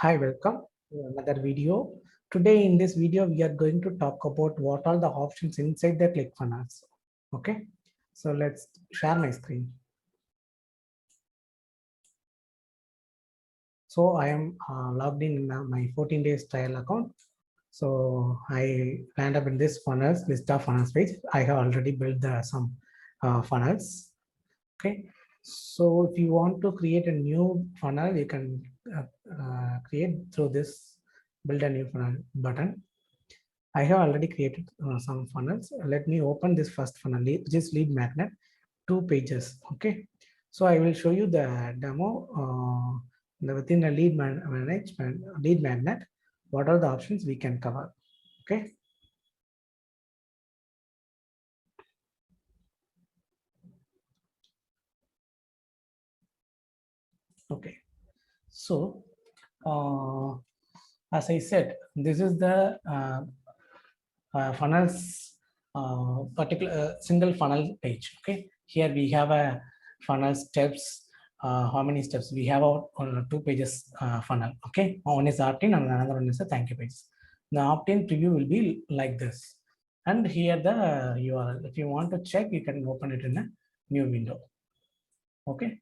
Hi, welcome to another video. Today in this video, we are going to talk about what are the options inside the ClickFunnels. Okay, so let's share my screen. So I am logged in my 14 days trial account. So I land up in this funnels list of funnels page. I have already built some funnels. Okay, so if you want to create a new funnel, you can create through this build a new funnel button. I have already created some funnels. Let me open this first funnel, which is lead magnet, 2 pages. Okay, so I will show you the demo within a lead management lead magnet. What are the options we can cover? Okay. Okay. So as I said, this is the funnels particular single funnel page. Okay, here we have a funnel steps. How many steps we have on 2 pages funnel? Okay, one is opt-in and another one is a thank you page. The opt-in preview will be like this, and here the URL. If you want to check, you can open it in a new window. Okay,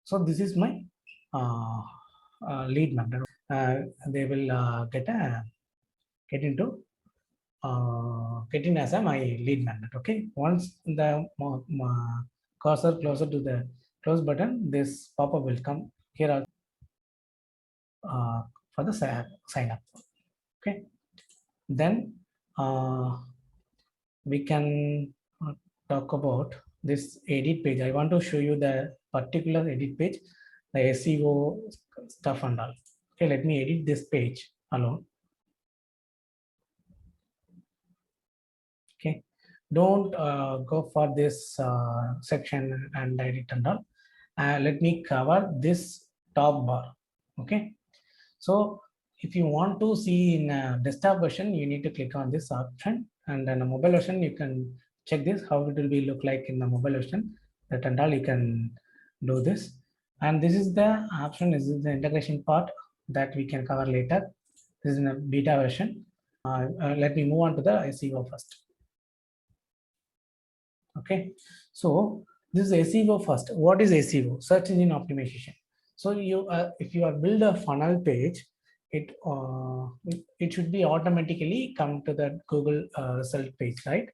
so this is my lead magnet. They will get into getting as a my lead magnet. Okay, once the cursor closer to the close button, this pop-up will come here for the sign up. Okay, then we can talk about this edit page. I want to show you the particular edit page, the SEO stuff and all. Okay, let me edit this page alone. Okay, don't go for this section and edit and all. Let me cover this top bar. Okay, so if you want to see in a desktop version, you need to click on this option, and then a mobile version you can check this how it will be look like in the mobile version. That and all you can do this, and this is the option. This is the integration part that we can cover later. This is in a beta version. Let me move on to the SEO first. Okay, so this is SEO first. What is SEO? Search engine optimization. So you if you are build a funnel page, it should be automatically come to the Google result page, right?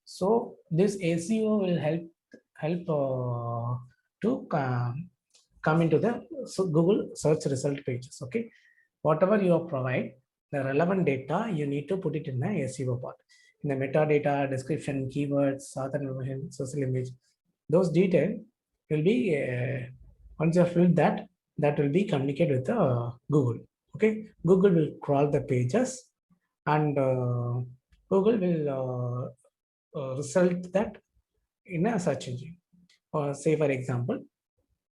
So this SEO will help to come into the Google search result pages. Okay, whatever you provide, the relevant data you need to put it in the SEO part. In the metadata, description, keywords, author information, social image, those details will be once you have filled that, that will be communicated with Google. Okay, Google will crawl the pages, and Google will result that in a search engine. Say for example,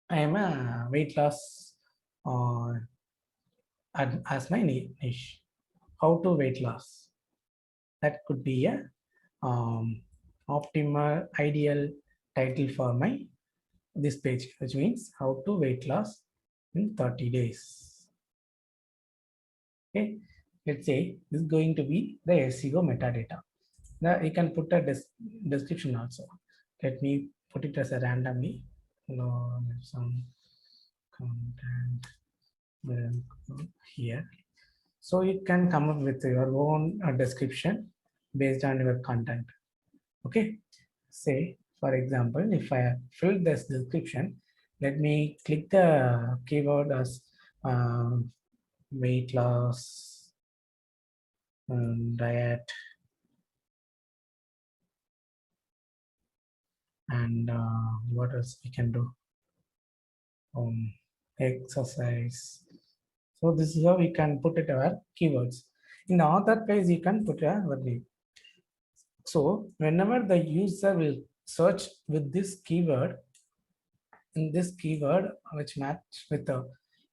I am a weight loss uh, as my niche. How to weight loss? That could be a optimal ideal title for my this page, which means how to weight loss in 30 days. Okay, let's say this is going to be the SEO metadata. Now you can put a description also. Let me put it as a randomly. Some content here. So you can come up with your own description based on your content. Okay, say for example, if I fill this description, let me click the keyword as weight loss, diet, and what else we can do? Exercise. So this is how we can put it our keywords. In the author page, you can put a name. So whenever the user will search with this keyword, in this keyword which match with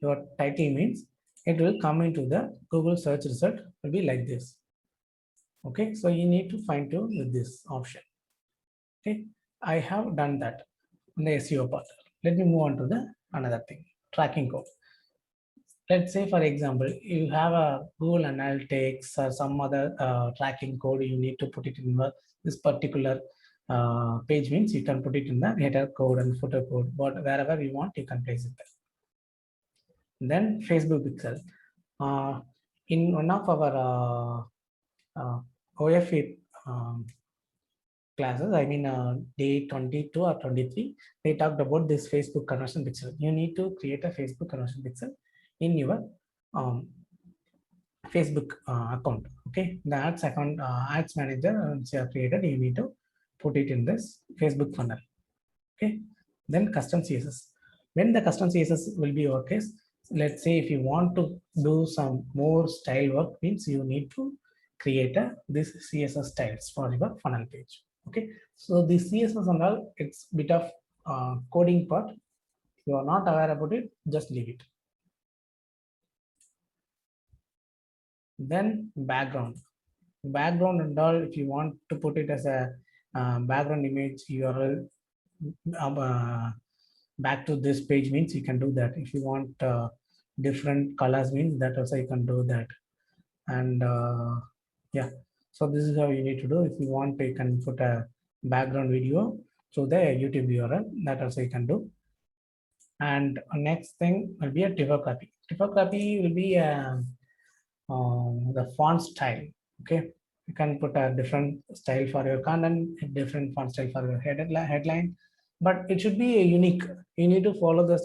your title means, it will come into the Google search result will be like this. Okay, so you need to fine tune with this option. Okay, I have done that in the SEO part. Let me move on to the another thing, tracking code. let's say for example, you have a Google Analytics or some other tracking code, you need to put it in this particular page, means you can put it in the header code and footer code, but wherever you want you can place it there. Then Facebook pixel, in one of our OFA classes, I mean day 22 or 23, they talked about this Facebook conversion pixel. You need to create a Facebook conversion pixel in your Facebook account. Okay, the ads account, ads manager once you have created, you need to put it in this Facebook funnel. Okay, then custom CSS. When the custom CSS will be your case, let's say if you want to do some more style work, means you need to create this CSS styles for your funnel page. Okay, so the CSS and all, it's bit of coding part. If you are not aware about it, just leave it. Then background and all, if you want to put it as a background image URL back to this page, means you can do that. If you want different colors, means that also you can do that. And yeah, so this is how you need to do. If you want, you can put a background video through the YouTube URL, that also you can do. And next thing will be a typography. Typography will be the font style. Okay, you can put a different style for your content, a different font style for your headline, but it should be a unique. You need to follow the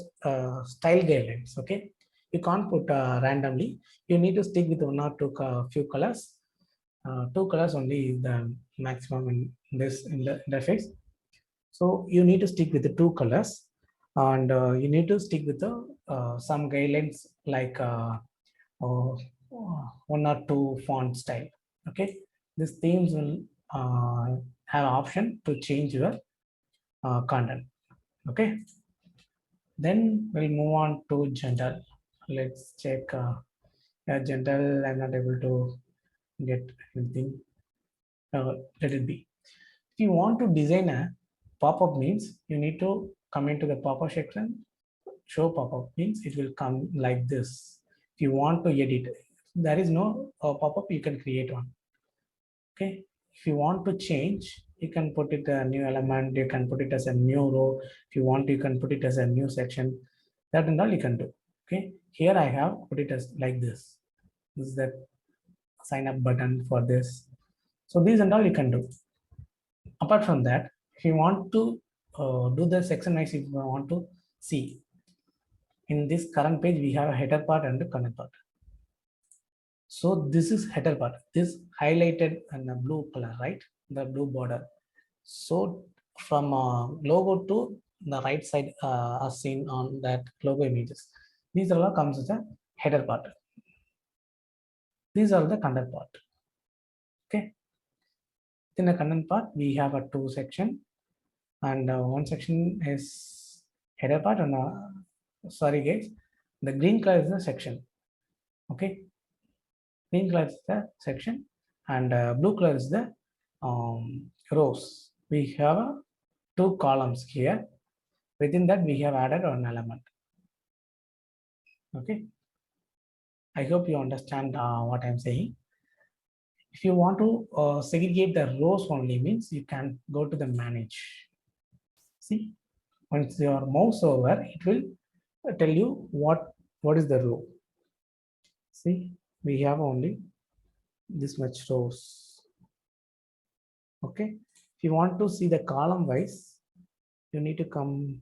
style guidelines. Okay, you can't put randomly. You need to stick with one or two few colors. Two colors only is the maximum in this in the interface. So you need to stick with the two colors, and you need to stick with the some guidelines like one or two font style. Okay, these themes will have option to change your content. Okay, then we'll move on to general. Let's check general. I'm not able to get anything. Let it be. If you want to design a pop-up, means you need to come into the pop-up section. Show pop-up means it will come like this. If you want to edit, there is no pop-up, you can create one. Okay, if you want to change, you can put it a new element, you can put it as a new row. If you want, you can put it as a new section. That and all you can do. Okay, here I have put it as like this. This is the sign up button for this. So these and all you can do. Apart from that, if you want to do the section wise, if you want to see in this current page, we have a header part and a content part. So this is header part, this highlighted in the blue color, right? The blue border. So from logo to the right side are seen on that logo images. These all comes as a header part. These are the content part. Okay. In the content part, we have a two section, and one section is header part, and sorry guys, the green color is the section. Okay, green color is the section, and blue color is the rows. We have two columns here. Within that, we have added an element. Okay, I hope you understand what I'm saying. If you want to segregate the rows only, means you can go to the manage. See, once your mouse over, it will tell you what is the row. See, we have only this much rows. Okay, if you want to see the column wise, you need to come.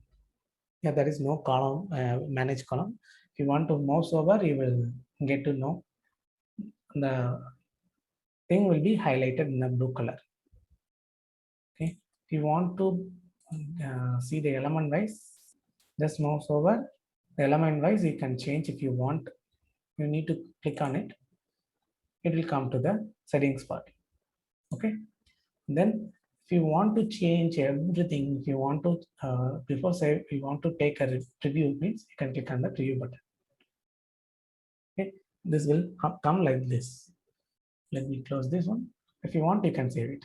Yeah, there is no column, manage column. If you want to mouse over, you will get to know the thing will be highlighted in the blue color. Okay, if you want to see the element wise, just mouse over. The element wise, you can change if you want. You need to click on it. It will come to the settings part. Okay, then if you want to change everything, if you want to before say if you want to take a preview, means you can click on the preview button. Okay, this will come like this. Let me close this one. If you want, you can save it.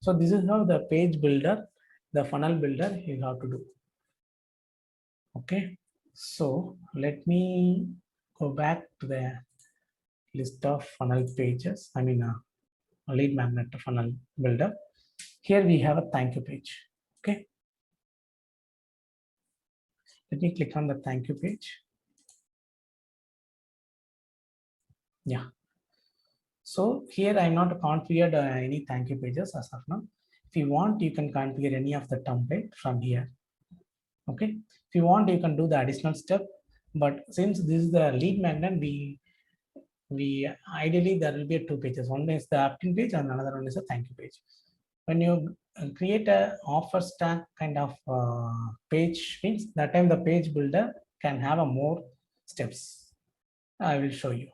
So this is how the page builder, the funnel builder you have to do. Okay, so let me go back to the list of funnel pages. I mean, a lead magnet funnel builder. Here we have a thank you page. Okay. Let me click on the thank you page. Yeah. So here I'm not configured any thank you pages as of now. If you want, you can configure any of the template from here. Okay. If you want, you can do the additional step. But since this is the lead magnet, we ideally there will be two pages. One is the opt-in page and another one is a thank you page. When you create a offer stack kind of page, means that time the page builder can have a more steps. I will show you.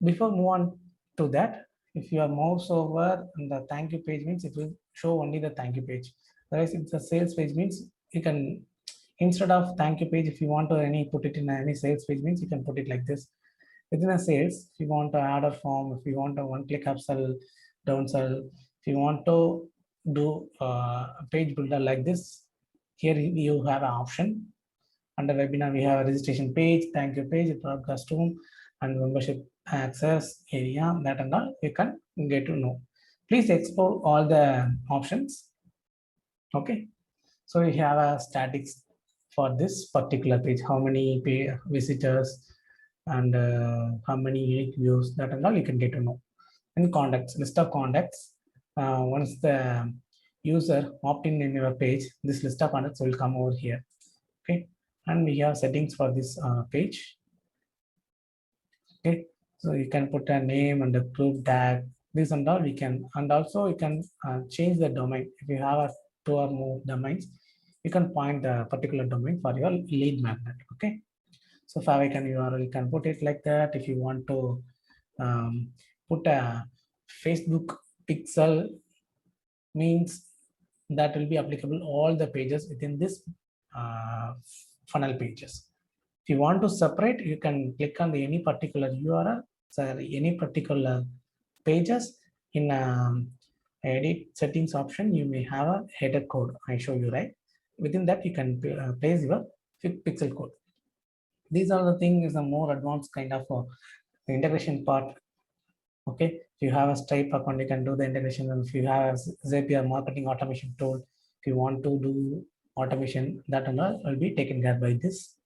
Before move on to that, if you are mouse over the thank you page, means it will show only the thank you page. Whereas if the sales page, means you can, instead of thank you page, if you want to put it in any sales page, means you can put it like this. Within a sales, if you want to add a form, if you want a one-click upsell, downsell, if you want to do a page builder like this, here you have an option. Under webinar, we have a registration page, thank you page, broadcast room, and membership access area, that and all you can get to know. Please explore all the options. Okay. So we have a statics for this particular page, how many visitors and how many unique views, that and all you can get to know. And contacts, list of contacts. Once the user opt in your page, this list of contacts will come over here. Okay. And we have settings for this page. Okay. So you can put a name and a group tag, this and all we can, and also you can change the domain. If you have a two or more domains, you can point a particular domain for your lead magnet. Okay. So favicon URL, you can put it like that. If you want to put a Facebook pixel, means that will be applicable all the pages within this funnel pages. If you want to separate, you can click on the any particular URL, sorry, any particular pages. In edit settings option, you may have a header code. I show you, right? Within that, you can place your pixel code. These are the things, a more advanced kind of integration part. Okay, if you have a Stripe account, you can do the integration. And if you have a Zapier marketing automation tool, if you want to do automation, that and all will be taken care by this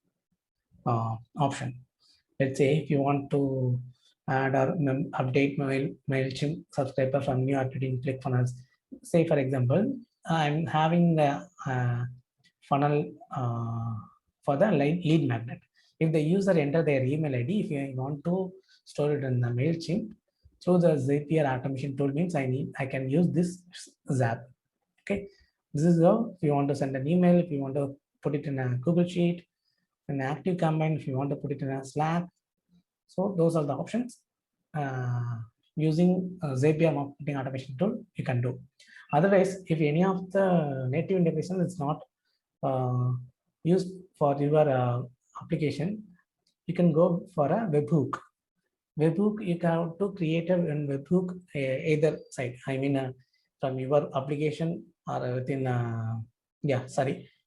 option. Let's say if you want to add or update MailChimp subscriber from new activity in ClickFunnels. Say for example, I'm having the funnel for the lead magnet. If the user enter their email ID, if you want to store it in the MailChimp, through the Zapier automation tool, means I can use this Zap. Okay, this is how, if you want to send an email, if you want to put it in a Google Sheet, an active campaign, if you want to put it in a Slack. So those are the options. Using Zapier marketing automation tool, you can do. Otherwise, if any of the native integration is not used for your application, you can go for a webhook. Webhook, you can to create a webhook either side. I mean, from your application or within,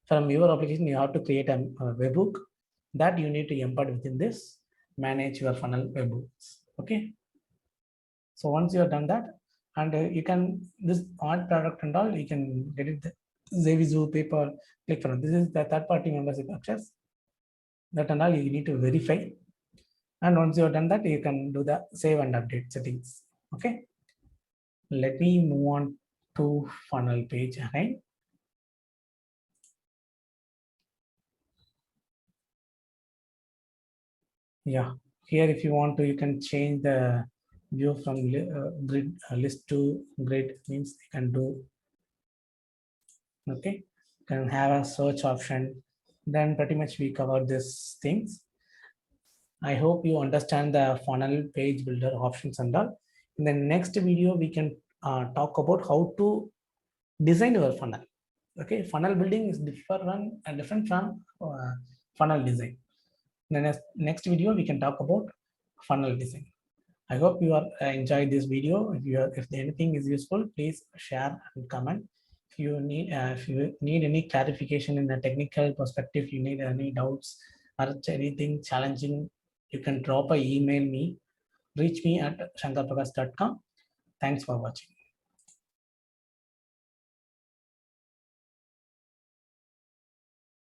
from your application, you have to create a webhook that you need to embed within this manage your funnel webhooks. Okay. So once you have done that, and you can this odd product and all, you can get it. Zavizu, Paper, ClickFunnels. This is the third-party membership access. That and all you need to verify. And once you have done that, you can do the save and update settings. Okay. Let me move on to funnel page again. Yeah. Here, if you want to, you can change the view from grid list to grid, means you can do. Okay. You can have a search option. Then pretty much we covered these things. I hope you understand the funnel page builder options and all. In the next video, we can talk about how to design your funnel. Okay, funnel building is different from funnel design. In the next video, we can talk about funnel design. I hope you are enjoyed this video. If anything is useful, please share and comment. If you need any clarification in the technical perspective, you need any doubts, anything challenging, you can drop a email me, reach me at shankarprakash.com. Thanks for watching.